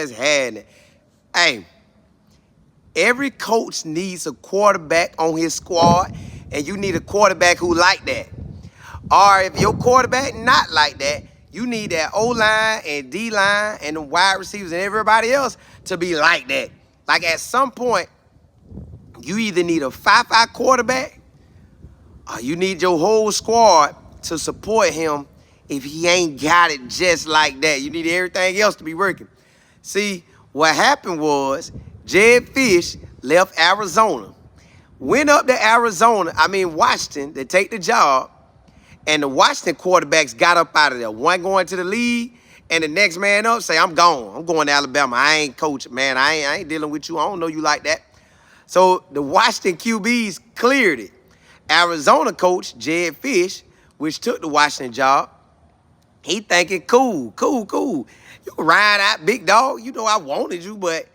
What's happening? Hey, every coach needs a quarterback on his squad, and you need a quarterback who like that. Or if your quarterback not like that, you need that O-line and D-line and the wide receivers and everybody else to be like that. Like at some point, you either need a 5-5 quarterback or you need your whole squad to support him if he ain't got it just like that. You need everything else to be working. See, what happened was Jedd Fisch left Arizona, went up to Washington to take the job, and the Washington quarterbacks got up out of there. One going to the league, and the next man up say, I'm gone. I'm going to Alabama. I ain't coaching, man. I ain't dealing with you. I don't know you like that. So the Washington QBs cleared it. Arizona coach, Jedd Fisch, which took the Washington job, he thinking, cool. You can ride out, big dog. You know I wanted you, but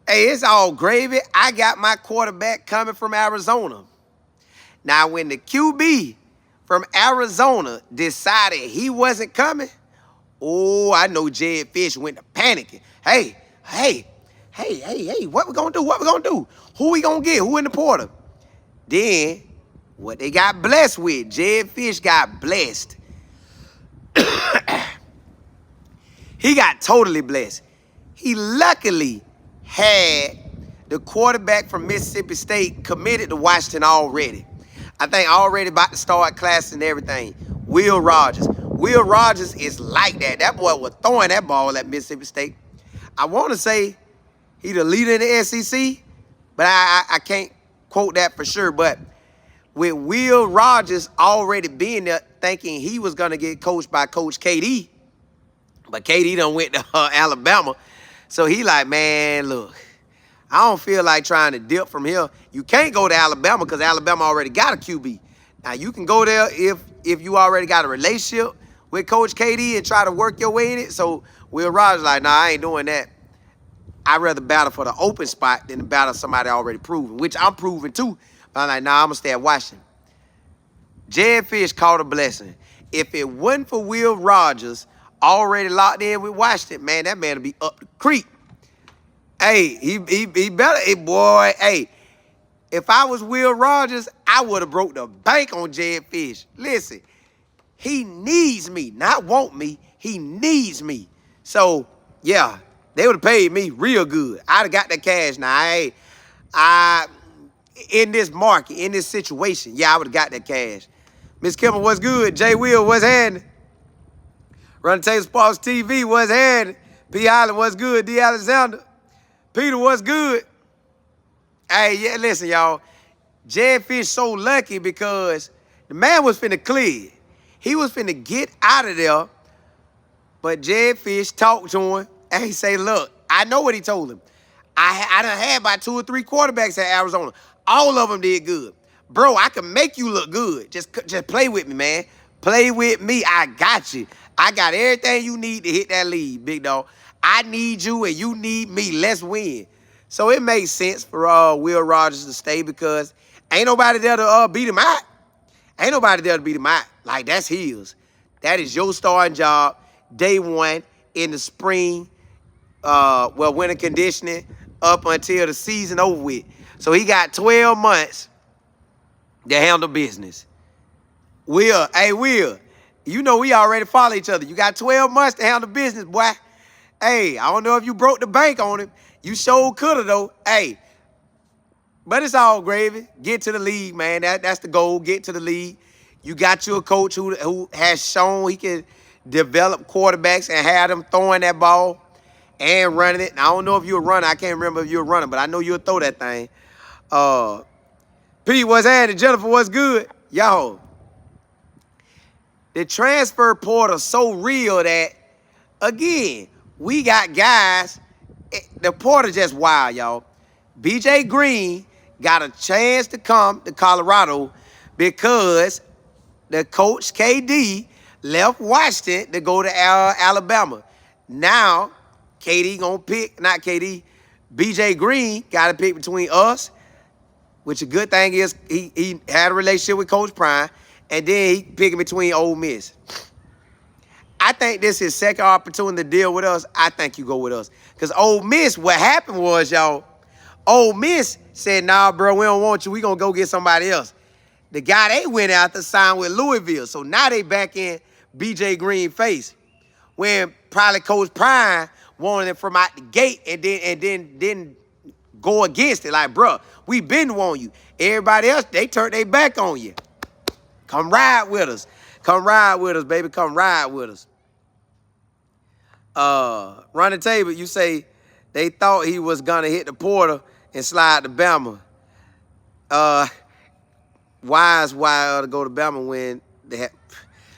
hey, it's all gravy. I got my quarterback coming from Arizona. Now, when the QB from Arizona decided he wasn't coming, oh, I know Jedd Fisch went to panicking. Hey, what we gonna do? Who we gonna get? Who in the portal? Then, what they got blessed with, Jedd Fisch got blessed. He got totally blessed. He luckily had the quarterback from Mississippi State committed to Washington already. I think already about to start class and everything. Will Rogers. Will Rogers is like that. That boy was throwing that ball at Mississippi State. I want to say he the leader in the SEC, but I can't quote that for sure. But with Will Rogers already being there, thinking he was going to get coached by Coach KD, but KD done went to Alabama. So he like, man, look, I don't feel like trying to dip from here. You can't go to Alabama because Alabama already got a QB. Now, you can go there if you already got a relationship with Coach KD and try to work your way in it. So Will Rogers like, nah, I ain't doing that. I'd rather battle for the open spot than to battle somebody already proven, which I'm proving too. But I'm like, nah, I'm going to stay at Washington. Jedd Fisch caught a blessing. If it wasn't for Will Rogers already locked in with Washington, man, that man would be up the creek. Hey, he better, hey, boy, hey. If I was Will Rogers, I would have broke the bank on Jedd Fisch. Listen, he needs me, not want me. He needs me. So, yeah, they would have paid me real good. I'd have got that cash. Now, in this market, in this situation, yeah, I would have got that cash. Miss Kimber, what's good? Jay Will, what's happening? Run Taylor Sports TV, what's happening? P. Island, what's good? D. Alexander. Peter, what's good? Hey, yeah, listen, y'all. Jedd Fisch so lucky because the man was finna clear. He was finna get out of there, but Jedd Fisch talked to him, and he say, look, I know what he told him. I done had about 2 or 3 quarterbacks at Arizona. All of them did good. Bro, I can make you look good. Just play with me, man. Play with me. I got you. I got everything you need to hit that lead, big dog. I need you and you need me. Let's win. So it makes sense for Will Rogers to stay because ain't nobody there to beat him out. Ain't nobody there to beat him out. Like, that's his. That is your starting job, day one in the spring, winter conditioning up until the season over with. So he got 12 months to handle business. Will, hey, Will, you know we already follow each other. You got 12 months to handle business, boy. Hey, I don't know if you broke the bank on him. You sure coulda, though. Hey, but it's all gravy. Get to the league, man. That's the goal. Get to the league. You got you a coach who has shown he can develop quarterbacks and have them throwing that ball and running it. Now, I don't know if you're a runner. I can't remember if you're a runner, but I know you'll throw that thing. Pete, what's happening? Jennifer, what's good? Y'all, the transfer portal so real that, again, we got guys. The portal just wild, y'all. BJ Green got a chance to come to Colorado because the coach KD left Washington to go to Alabama. Now, KD gonna pick, not KD, BJ Green got to pick between us, which a good thing is he had a relationship with Coach Prime, and then he picking between Ole Miss. I think this is his second opportunity to deal with us. I think you go with us. Because Ole Miss, what happened was, y'all, Ole Miss said, nah, bro, we don't want you. We going to go get somebody else. The guy they went after signed with Louisville. So now they back in B.J. Green face. When probably Coach Prime wanted it from out the gate and then go against it. Like, bro, we been want you. Everybody else, they turned their back on you. Come ride with us. Come ride with us, baby. Come ride with us. Run the table, you say they thought he was gonna hit the portal and slide to Bama. Why to go to Bama when they have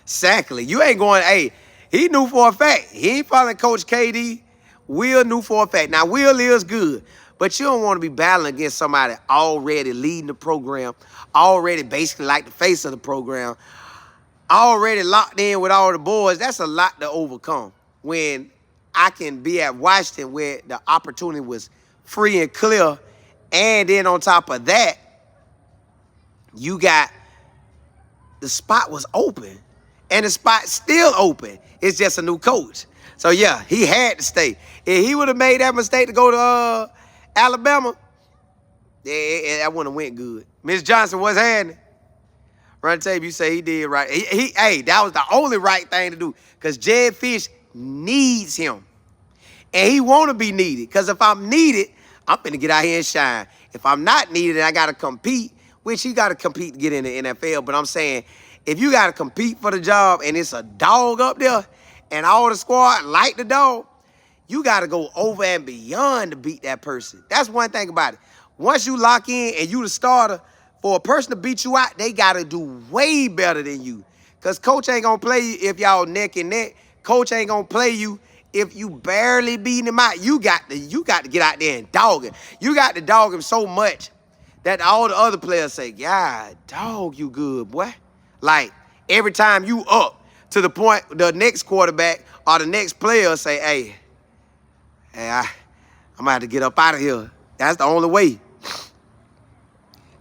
exactly. You ain't going, hey, he knew for a fact. He ain't following Coach KD. Will knew for a fact. Now, Will is good, but you don't want to be battling against somebody already leading the program, already basically like the face of the program, already locked in with all the boys. That's a lot to overcome. When I can be at Washington where the opportunity was free and clear, and then on top of that, you got the spot was open, and the spot's still open. It's just a new coach. So, yeah, he had to stay. If he would have made that mistake to go to Alabama, that wouldn't have went good. Miss Johnson, what's happening? Run tape, you say he did right. Hey, that was the only right thing to do because Jedd Fisch needs him. And he want to be needed because if I'm needed, I'm finna get out here and shine. If I'm not needed and I got to compete, which he got to compete to get in the NFL, but I'm saying if you got to compete for the job and it's a dog up there and all the squad like the dog, you got to go over and beyond to beat that person. That's one thing about it. Once you lock in and you the starter, for a person to beat you out, they got to do way better than you. Because coach ain't going to play you if y'all neck and neck. Coach ain't going to play you if you barely beating him out. You got to get out there and dog him. You got to dog him so much that all the other players say, God, dog, you good, boy. Like, every time you up to the point the next quarterback or the next player say, hey, I'm going to have to get up out of here. That's the only way.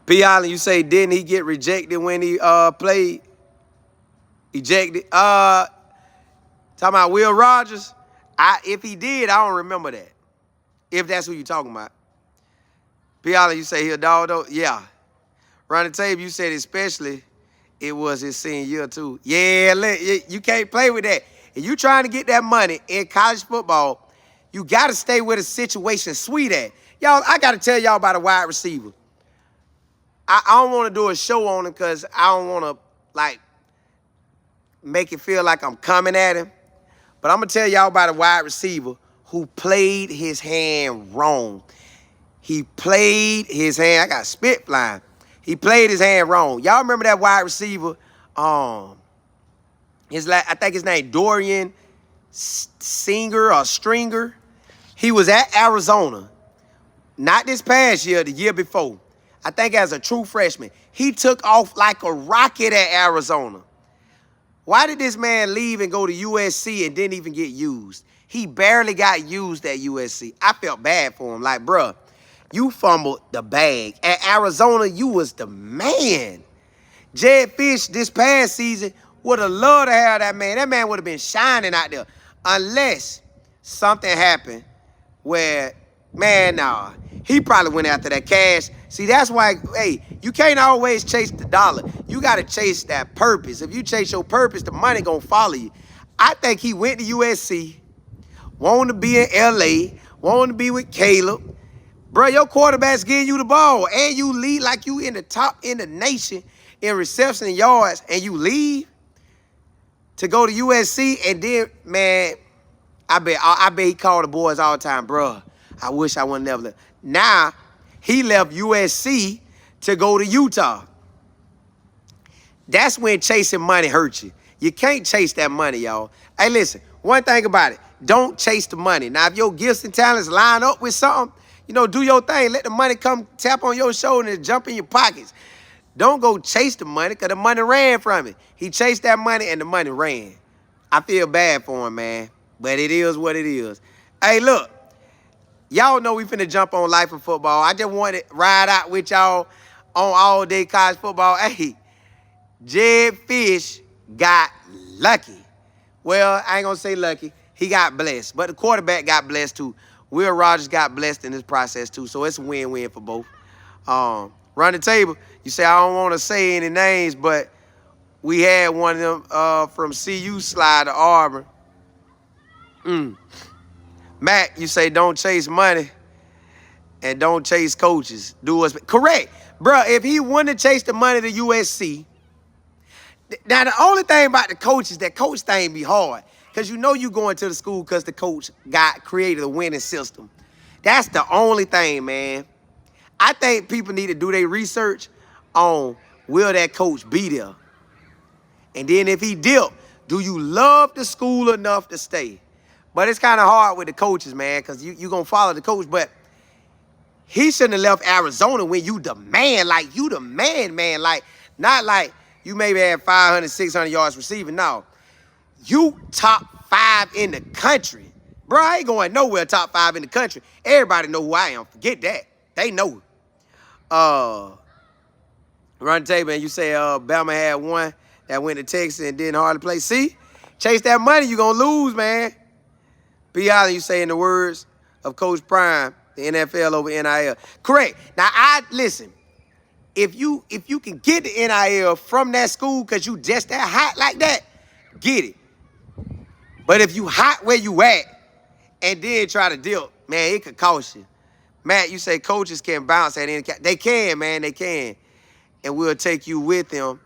P. Allen, you say, didn't he get rejected when he played? Ejected? Talking about Will Rogers? If he did, I don't remember that. If that's who you talking about. P. Allen, you say he a dog, though? Yeah. Run the tape, you said especially it was his senior year, too. Yeah, you can't play with that. If you trying to get that money in college football, you got to stay where the situation sweet at. Y'all, I got to tell y'all about a wide receiver. I don't want to do a show on him because I don't want to, like, make it feel like I'm coming at him. But I'm going to tell y'all about a wide receiver who played his hand wrong. He played his hand. I got spit flying. He played his hand wrong. Y'all remember that wide receiver? I think his name Dorian Singer or Stringer. He was at Arizona. Not this past year, the year before. I think as a true freshman. He took off like a rocket at Arizona. Why did this man leave and go to USC and didn't even get used? He barely got used at USC. I felt bad for him. Like, bruh, you fumbled the bag. At Arizona, you was the man. Jedd Fisch this past season would have loved to have that man. That man would have been shining out there. Unless something happened where, man, nah. He probably went after that cash. See, that's why, hey, you can't always chase the dollar. You got to chase that purpose. If you chase your purpose, the money going to follow you. I think he went to USC, wanted to be in L.A., wanted to be with Caleb. Bro, your quarterback's getting you the ball, and you lead like you in the top in the nation in reception and yards, and you leave to go to USC, and then, man, I bet he called the boys all the time, bro. I wish I wouldn't never left. Now, he left USC to go to Utah. That's when chasing money hurts you. You can't chase that money, y'all. Hey, listen, one thing about it, don't chase the money. Now, if your gifts and talents line up with something, do your thing. Let the money come tap on your shoulder and jump in your pockets. Don't go chase the money because the money ran from it. He chased that money and the money ran. I feel bad for him, man, but it is what it is. Hey, look. Y'all know we finna jump on Life of Football. I just want to ride out with y'all on all day college football. Hey, Jedd Fisch got lucky Well, I ain't gonna say lucky. He got blessed, but the quarterback got blessed too. Will Rogers got blessed in this process too, so it's a win-win for both. Run the table. You say I don't want to say any names, but we had one of them from CU slide to Auburn. Matt, you say don't chase money and don't chase coaches. Do what's correct, bro. If he wouldn't have chased the money to USC, now the only thing about the coach is that coach thing be hard, cause you know you going to the school cause the coach created a winning system. That's the only thing, man. I think people need to do their research on will that coach be there, and then if he dip, do you love the school enough to stay? But it's kind of hard with the coaches, man, because you going to follow the coach. But he shouldn't have left Arizona when you the man. Like, you the man. Like, not like you maybe had 500, 600 yards receiving. No. You top 5 in the country. Bro, I ain't going nowhere top 5 in the country. Everybody know who I am. Forget that. They know. Run the table, and you say Bama had one that went to Texas and didn't hardly play. See? Chase that money, you going to lose, man. Be honest, you say in the words of Coach Prime, the NFL over NIL. Correct. Now, listen, if you can get the NIL from that school because you just that hot like that, get it. But if you hot where you at and then try to deal, man, it could cost you. Matt, you say coaches can bounce at any – they can, man, they can. And we'll take you with them.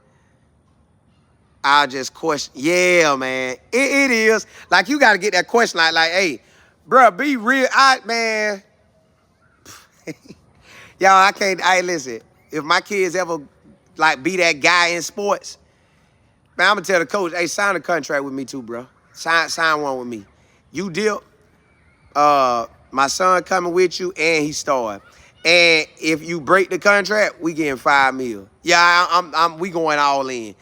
I'll just question. Yeah, man. It is. Like, you got to get that question like, hey, bro, be real. Man. Y'all, I can't. Hey, listen. If my kids ever, like, be that guy in sports, man, I'm going to tell the coach, hey, sign a contract with me too, bro. Sign one with me. You deal. My son coming with you, and he started. And if you break the contract, we getting $5 million. Yeah, we going all in.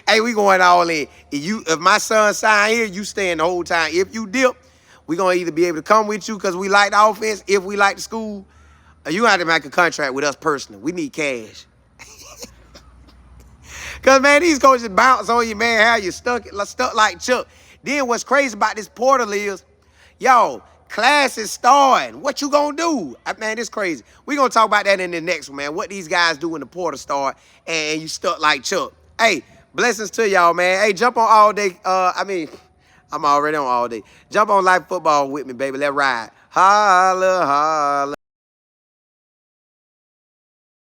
Hey, we going all in. If my son sign here, you staying the whole time. If you dip, we gonna either be able to come with you because we like the offense, if we like the school, or you have to make a contract with us personally. We need cash. Cause man, these coaches bounce on you, man. How you stuck like Chuck. Then what's crazy about this portal is, yo, class is starting. What you gonna do? Man, it's crazy. We gonna talk about that in the next one, man. What these guys do when the portal start and you stuck like Chuck. Hey, blessings to y'all, man. Hey, jump on all day. I'm already on all day. Jump on live football with me, baby. Let's ride. Holla, holla.